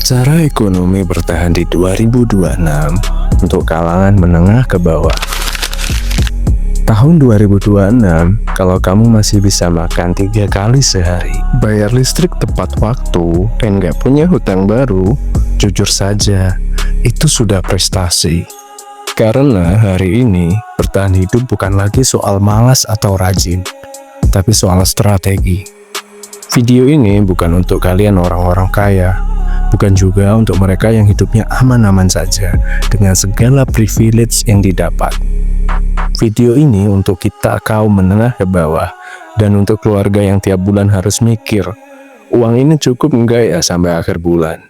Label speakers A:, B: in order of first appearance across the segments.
A: Cara ekonomi bertahan di 2026 untuk kalangan menengah ke bawah. Tahun 2026, kalau kamu masih bisa makan 3 kali sehari, bayar listrik tepat waktu, dan gak punya hutang baru, jujur saja, itu sudah prestasi. Karena hari ini, bertahan hidup bukan lagi soal malas atau rajin, tapi soal strategi. Video ini bukan untuk kalian orang-orang kaya, bukan juga untuk mereka yang hidupnya aman-aman saja dengan segala privilege yang didapat. Video ini untuk kita kaum menengah ke bawah dan untuk keluarga yang tiap bulan harus mikir, uang ini cukup enggak ya sampai akhir bulan?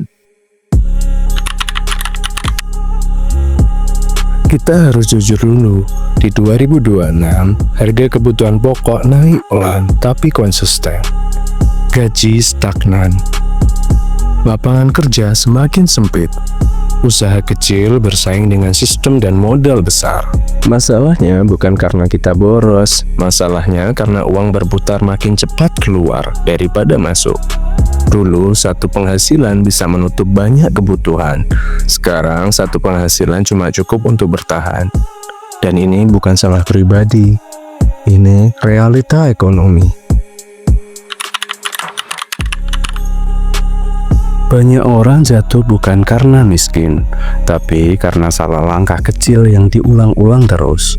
A: Kita harus jujur dulu, di 2026 harga kebutuhan pokok naik pelan tapi konsisten. Gaji stagnan. Lapangan kerja semakin sempit. Usaha kecil bersaing dengan sistem dan modal besar. Masalahnya bukan karena kita boros, masalahnya karena uang berputar makin cepat keluar daripada masuk. Dulu satu penghasilan bisa menutup banyak kebutuhan. Sekarang satu penghasilan cuma cukup untuk bertahan. Dan ini bukan salah pribadi. Ini realita ekonomi. Banyak orang jatuh bukan karena miskin, tapi karena salah langkah kecil yang diulang-ulang terus.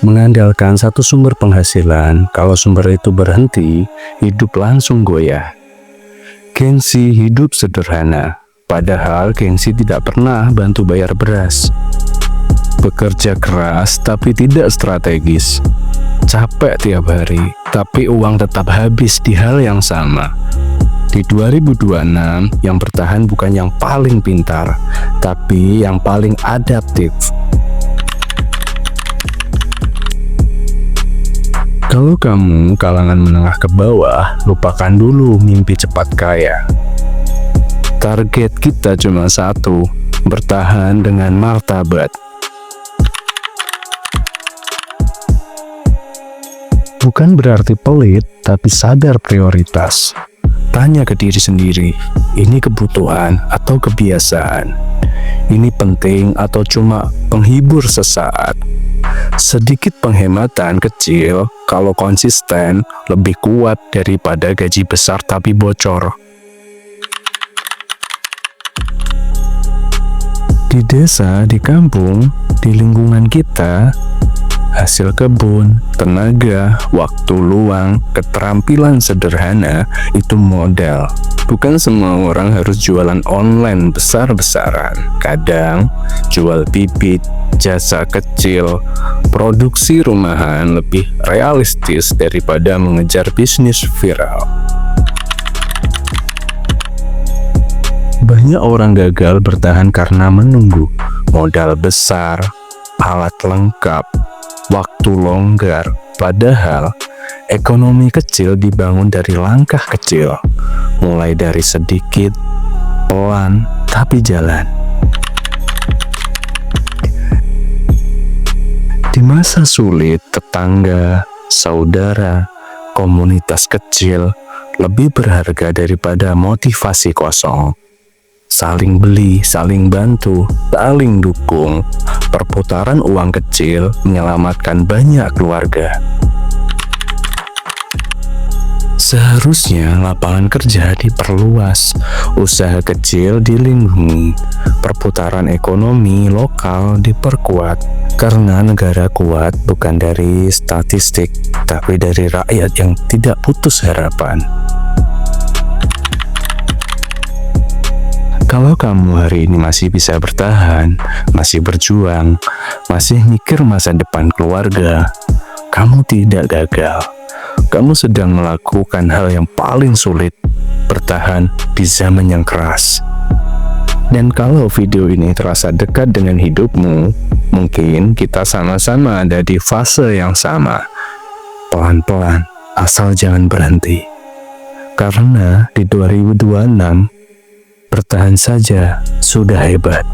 A: Mengandalkan satu sumber penghasilan, kalau sumber itu berhenti, hidup langsung goyah. Gengsi hidup sederhana, padahal gengsi tidak pernah bantu bayar beras. Bekerja keras tapi tidak strategis. Capek tiap hari, tapi uang tetap habis di hal yang sama. Di 2026, yang bertahan bukan yang paling pintar, tapi yang paling adaptif. Kalau kamu kalangan menengah ke bawah, lupakan dulu mimpi cepat kaya. Target kita cuma satu, bertahan dengan martabat. Bukan berarti pelit, tapi sadar prioritas. Tanya ke diri sendiri, ini kebutuhan atau kebiasaan? Ini penting atau cuma penghibur sesaat? Sedikit penghematan kecil, kalau konsisten, lebih kuat daripada gaji besar tapi bocor. Di desa, di kampung, di lingkungan kita, hasil kebun, tenaga, waktu luang, keterampilan sederhana itu modal. Bukan semua orang harus jualan online besar-besaran. Kadang jual bibit, jasa kecil, produksi rumahan lebih realistis daripada mengejar bisnis viral. Banyak orang gagal bertahan karena menunggu modal besar, alat lengkap, waktu longgar, padahal ekonomi kecil dibangun dari langkah kecil, mulai dari sedikit, pelan, tapi jalan. Di masa sulit, tetangga, saudara, komunitas kecil lebih berharga daripada motivasi kosong. Saling beli, saling bantu, saling dukung. Perputaran uang kecil menyelamatkan banyak keluarga. Seharusnya lapangan kerja diperluas, usaha kecil dilindungi, perputaran ekonomi lokal diperkuat. Karena negara kuat bukan dari statistik, tapi dari rakyat yang tidak putus harapan. Kalau kamu hari ini masih bisa bertahan, masih berjuang, masih mikir masa depan keluarga, kamu tidak gagal. Kamu sedang melakukan hal yang paling sulit, bertahan di zaman yang keras. Dan kalau video ini terasa dekat dengan hidupmu, mungkin kita sama-sama ada di fase yang sama. Pelan-pelan, asal jangan berhenti. Karena di 2026, bertahan saja sudah hebat.